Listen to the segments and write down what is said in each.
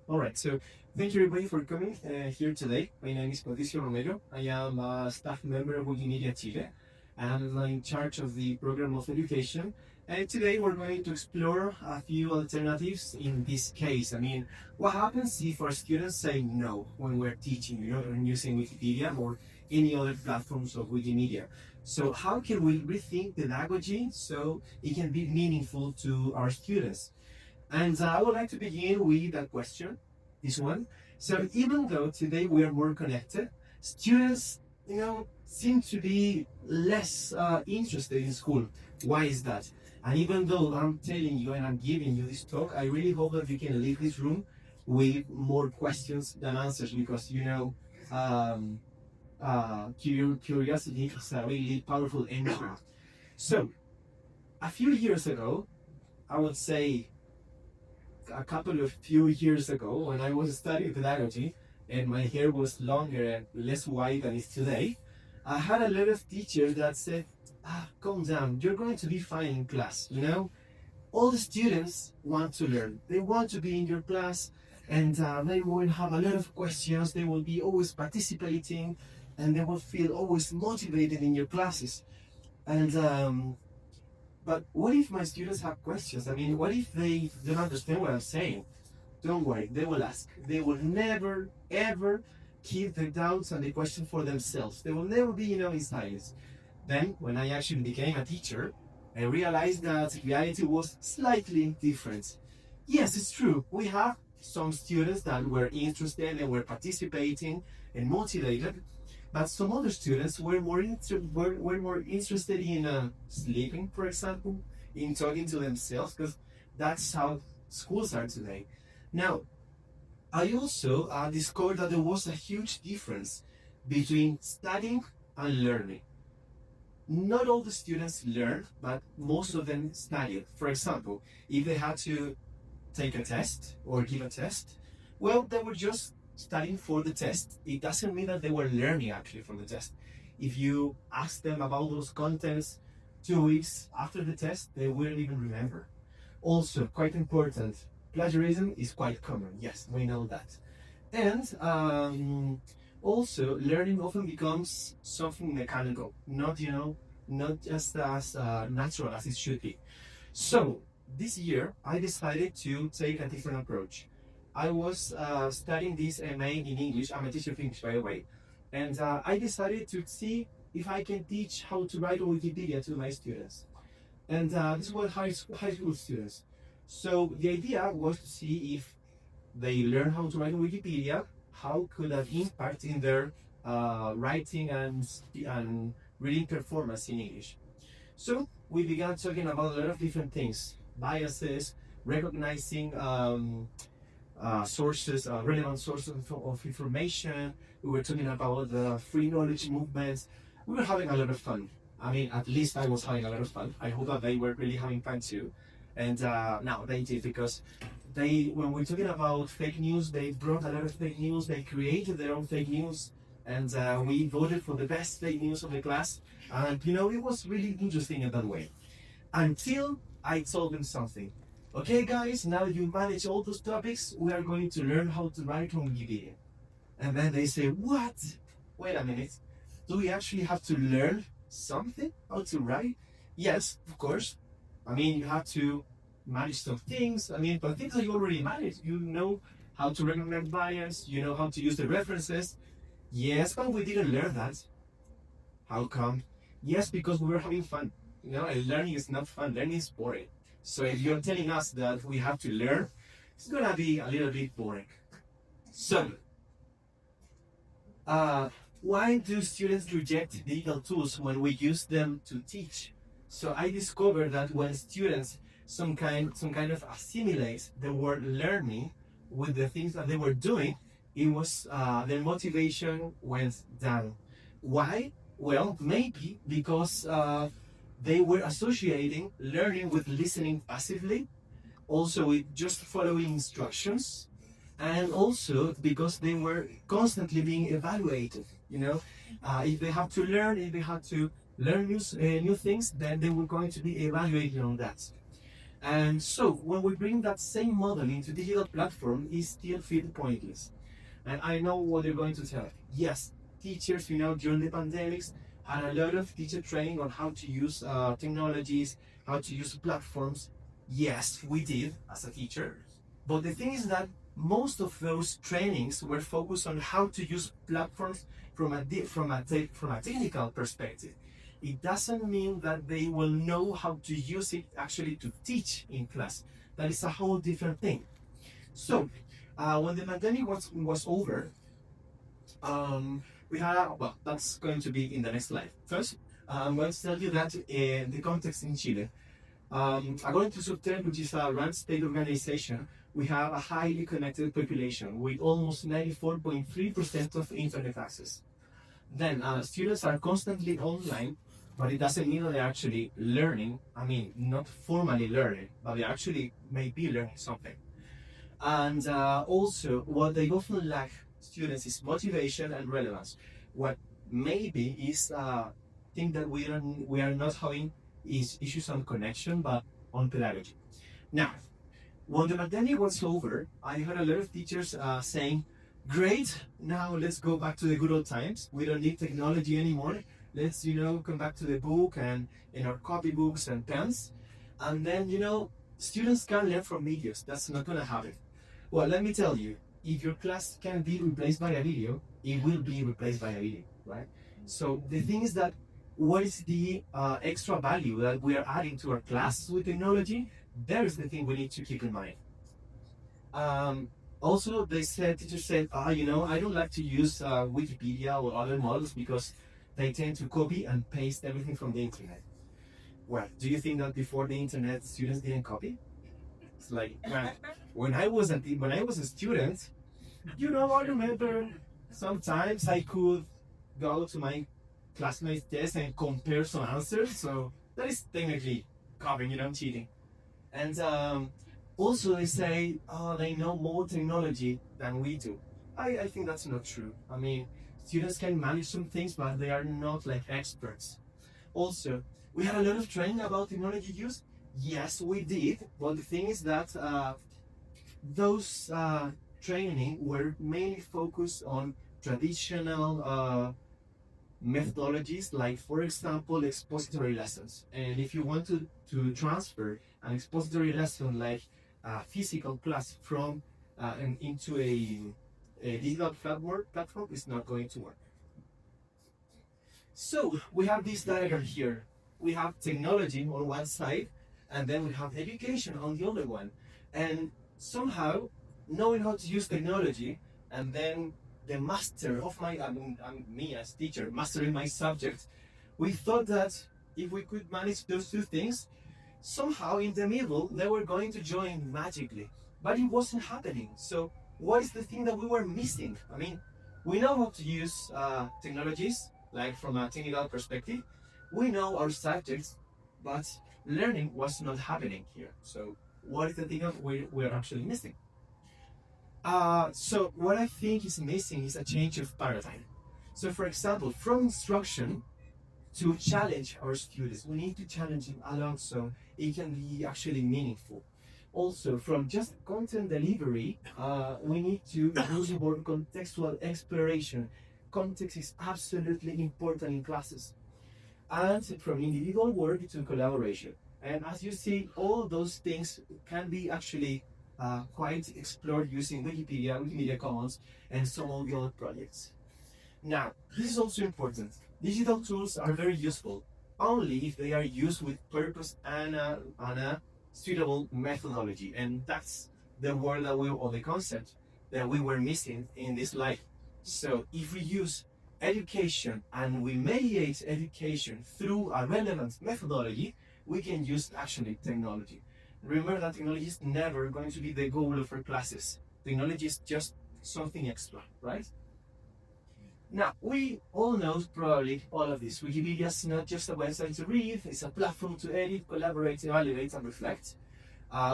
All right, so thank you everybody for coming here today. My name is Patricio Romero. I am a staff member of Wikimedia Chile, and I'm in charge of the program of education. And today we're going to explore a few alternatives in this case. I mean, what happens if our students say no when we're teaching, and using Wikipedia or any other platforms of Wikimedia? So how can we rethink pedagogy so it can be meaningful to our students? And I would like to begin with a question, this one. So even though today we are more connected, students, seem to be less interested in school. Why is that? And even though I'm telling you and I'm giving you this talk, I really hope that you can leave this room with more questions than answers because, um, curiosity is a really powerful engine. So a few years ago, I would say a couple of few years ago when I was studying pedagogy and my hair was longer and less white than it's today, I had a lot of teachers that said, calm down, you're going to be fine in class, All the students want to learn. They want to be in your class and they will have a lot of questions. They will be always participating and they will feel always motivated in your classes. And but what if my students have questions? I mean, what if they don't understand what I'm saying? Don't worry, they will ask. They will never, ever keep their doubts and the question for themselves. They will never be, in silence. Then, when I actually became a teacher, I realized that reality was slightly different. Yes, it's true. We have some students that were interested and were participating and motivated, but some other students were more interested in sleeping, for example, in talking to themselves, because that's how schools are today. Now, I also discovered that there was a huge difference between studying and learning. Not all the students learned, but most of them studied. For example, if they had to take a test or give a test, well, they were just studying for the test. It doesn't mean that they were learning actually from the test. If you ask them about those contents 2 weeks after the test, they wouldn't even remember. Also, quite important, plagiarism is quite common. Yes, we know that. And also, learning often becomes something mechanical, not just as natural as it should be. So, this year, I decided to take a different approach. I was studying this MA in English. I'm a teacher of English, by the way. And I decided to see if I can teach how to write on Wikipedia to my students. And this was high school students. So the idea was to see if they learn how to write on Wikipedia, how could that impact in their writing and reading performance in English. So we began talking about a lot of different things, biases, recognizing sources, relevant sources of information. We were talking about the free knowledge movements. We were having a lot of fun. I mean, at least I was having a lot of fun. I hope that they were really having fun too. And no, they did because when we're talking about fake news, they brought a lot of fake news. They created their own fake news, and we voted for the best fake news of the class. And it was really interesting in that way. Until I told them something. Okay, guys, now you manage all those topics, we are going to learn how to write on Wikipedia. And then they say, what? Wait a minute. Do we actually have to learn something? How to write? Yes, of course. I mean, you have to manage some things. I mean, but things that you already manage. You know how to recognize bias. You know how to use the references. Yes, but we didn't learn that. How come? Yes, because we were having fun. And learning is not fun. Learning is boring. So if you're telling us that we have to learn, it's gonna be a little bit boring. So, why do students reject digital tools when we use them to teach? So I discovered that when students some kind of assimilate the word learning with the things that they were doing, it was their motivation went down. Why? Well, maybe because they were associating learning with listening passively, also with just following instructions, and also because they were constantly being evaluated. If they have to learn, if they have to learn new things, then they were going to be evaluated on that. And so when we bring that same model into digital platform, it still feels pointless. And I know what you're going to tell. Yes, teachers, during the pandemics, had a lot of teacher training on how to use technologies, how to use platforms. Yes, we did as a teacher. But the thing is that most of those trainings were focused on how to use platforms from a technical perspective. It doesn't mean that they will know how to use it actually to teach in class. That is a whole different thing. So, when the pandemic was over, we had well, that's going to be in the next slide. First, I'm going to tell you that in the context in Chile, according to Subtel, which is a rand state organization, we have a highly connected population with almost 94.3% of internet access. Then students are constantly online, but it doesn't mean that they're actually learning. I mean, not formally learning, but they actually may be learning something. And also, what they often lack students is motivation and relevance. What maybe is thing that we are not having is issues on connection, but on pedagogy. Now, when the pandemic was over, I heard a lot of teachers saying, "Great, now let's go back to the good old times. We don't need technology anymore. Let's come back to the book and in our copybooks and pens, and then students can learn from videos." That's not gonna happen. Well, let me tell you, if your class can be replaced by a video, it will be replaced by a video, right? So the thing is that what is the extra value that we are adding to our classes with technology? There is the thing we need to keep in mind. Also, teachers said, I don't like to use Wikipedia or other models because they tend to copy and paste everything from the internet. Well, do you think that before the internet, students didn't copy? It's like, when I was a student, I remember sometimes I could go to my classmates' desk and compare some answers. So that is technically copying, cheating. And also they say, they know more technology than we do. I think that's not true. I mean, students can manage some things, but they are not like experts. Also, we had a lot of training about technology use. Yes, we did. But the thing is that those training were mainly focused on traditional methodologies, like, for example, expository lessons. And if you want to transfer an expository lesson like a physical class from into a digital platform, it's not going to work. So we have this diagram here. We have technology on one side, and then we have education on the other one. And somehow, knowing how to use technology, and then the master of me as teacher, mastering my subject, we thought that if we could manage those two things, somehow in the middle, they were going to join magically. But it wasn't happening. So what is the thing that we were missing? I mean, we know how to use technologies, like from a technical perspective. We know our subjects, but learning was not happening here. So what is the thing that we're actually missing? So what I think is missing is a change of paradigm. So for example, from instruction to challenge our students, we need to challenge them a lot so it can be actually meaningful. Also, from just content delivery, we need to use more contextual exploration. Context is absolutely important in classes. And from individual work to collaboration. And as you see, all those things can be actually quite explored using Wikipedia, Wikimedia Commons, and some of the other projects. Now, this is also important. Digital tools are very useful, only if they are used with purpose and a suitable methodology. And that's the word or the concept that we were missing in this slide. So if we use education and we mediate education through a relevant methodology, we can use actually technology. Remember that technology is never going to be the goal of our classes. Technology is just something extra, right? Now, we all know probably all of this. Wikipedia is not just a website to read, it's a platform to edit, collaborate, evaluate, and reflect.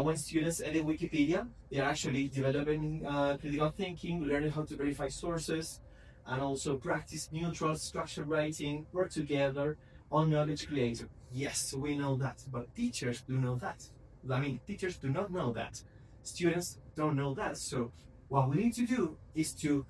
When students edit Wikipedia, they're actually developing critical thinking, learning how to verify sources, and also practice neutral structured writing, work together on knowledge creation. Yes, we know that, but teachers do know that. I mean, teachers do not know that. Students don't know that. So what we need to do is to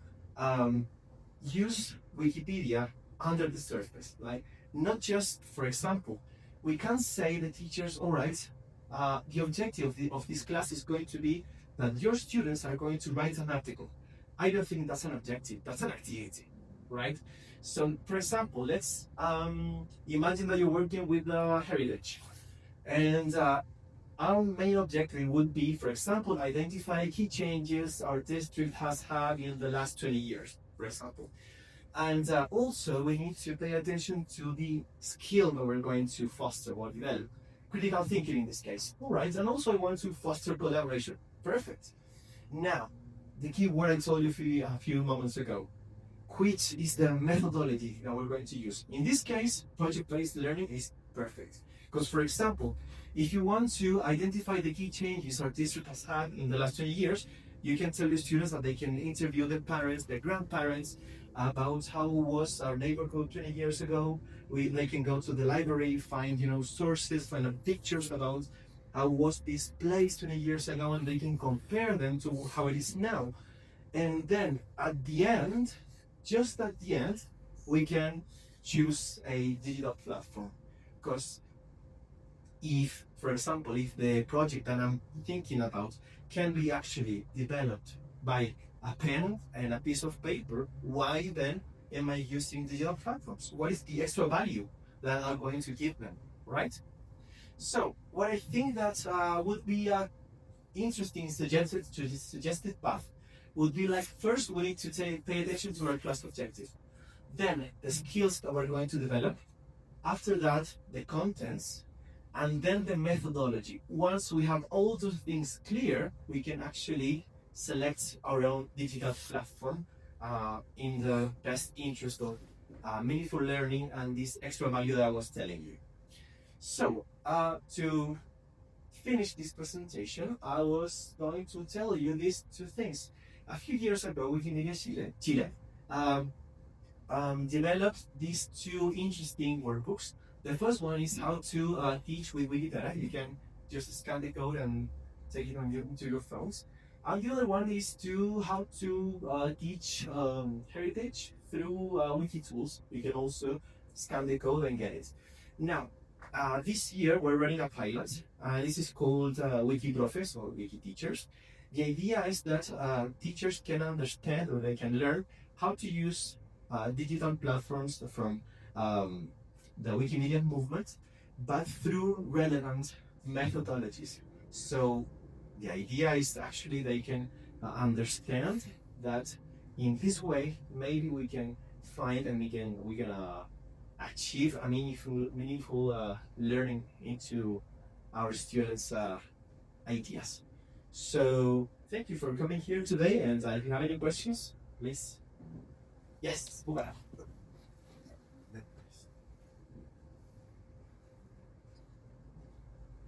use Wikipedia under the surface. Like, not just, for example, we can't say the teachers, all right, the objective of this class is going to be that your students are going to write an article. I don't think that's an objective, that's an activity, right? So, for example, let's imagine that you're working with heritage. And our main objective would be, for example, identify key changes our district has had in the last 20 years, for example. And also, we need to pay attention to the skill that we're going to foster or develop. Critical thinking in this case. All right, and also I want to foster collaboration. Perfect. Now, the key word I told you a few moments ago, which is the methodology that we're going to use. In this case, project-based learning is perfect. Because, for example, if you want to identify the key changes our district has had in the last 20 years, you can tell the students that they can interview their parents, their grandparents, about how was our neighborhood 20 years ago. They can go to the library, find sources, find pictures about how was this place 20 years ago, and they can compare them to how it is now. And then at the end, just at the end, we can choose a digital platform. Because if, for example, if the project that I'm thinking about can be actually developed by a pen and a piece of paper, why then am I using digital platforms? What is the extra value that I'm going to give them, right? So what I think that would be interesting suggested path would be like, first we need to pay attention to our class objective, then the skills that we're going to develop, after that the contents, and then the methodology. Once we have all those things clear, we can actually select our own digital platform in the best interest of meaningful learning and this extra value that I was telling you. So to finish this presentation, I was going to tell you these two things. A few years ago, Wikimedia Chile developed these two interesting workbooks. The first one is how to teach with Wikipedia. You can just scan the code and take it to your phones. And the other one is how to teach heritage through Wikitools. You can also scan the code and get it. Now, this year we're running a pilot. This is called WikiProfes or WikiTeachers. The idea is that teachers can understand or they can learn how to use digital platforms from the Wikimedia movement, but through relevant methodologies. So the idea is actually they can understand that in this way maybe we can find and we can achieve a meaningful learning into our students' ideas. So thank you for coming here today, and if you have any questions, please. Yes, Buga.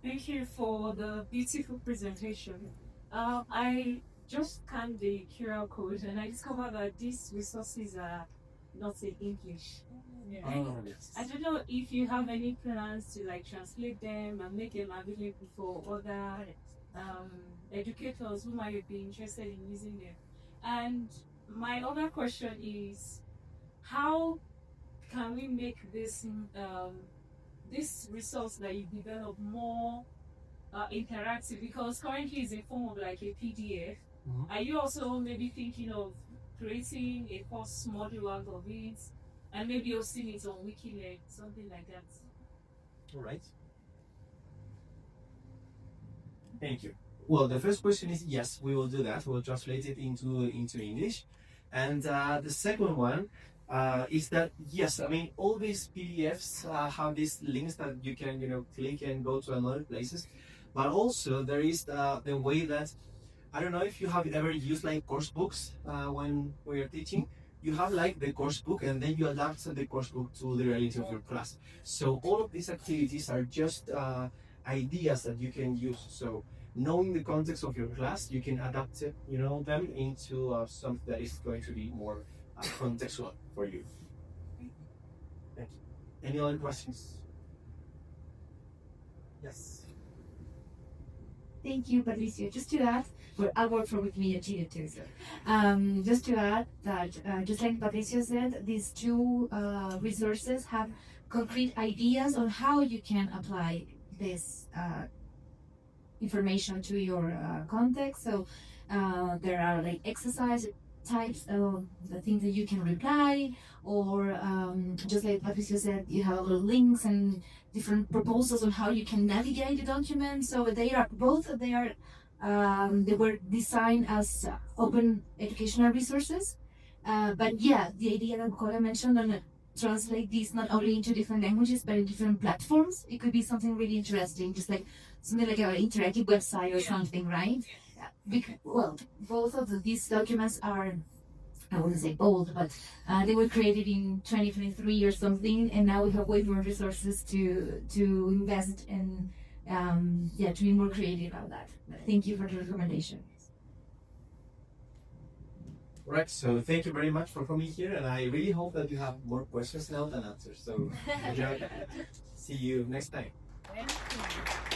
Thank you for the beautiful presentation. I just scanned the QR code and I discovered that these resources are not in English. Yes. I don't know if you have any plans to translate them and make them available for other educators who might be interested in using them. And my other question is, how can we make this resource that you develop more interactive? Because currently it's in form of like a PDF. Mm-hmm. Are you also maybe thinking of creating a course module out of it and maybe hosting it on Wikilearn, something like that? All right. Thank you. Well, the first question is yes, we will do that. We'll translate it into English. And the second one is that yes, I mean all these PDFs have these links that you can click and go to another places, but also there is the way that I don't know if you have ever used like course books when you're teaching. You have like the course book and then you adapt the course book to the reality of your class. So all of these activities are just ideas that you can use. So knowing the context of your class, you can adapt it, them into something that is going to be more contextual for you. Thank you. Any other questions? Yes. Thank you, Patricio. Just to add, well, I work for Wikimedia Chile too, so just to add that, just like Patricio said, these two resources have concrete ideas on how you can apply this information to your context. So there are like exercise types of the things that you can reply, or just like Patricio said, you have little links and different proposals on how you can navigate the document. So they are both, they were designed as open educational resources. But yeah, the idea that Cora mentioned on translate these not only into different languages but in different platforms, it could be something really interesting, just like something like an interactive website or something, right? Well, both of these documents are, I wouldn't say bold, but they were created in 2023 or something, and now we have way more resources to invest in, to be more creative about that. Thank you for the recommendation. Right, so thank you very much for coming here, and I really hope that you have more questions now than answers. So, see you next time. Thank you.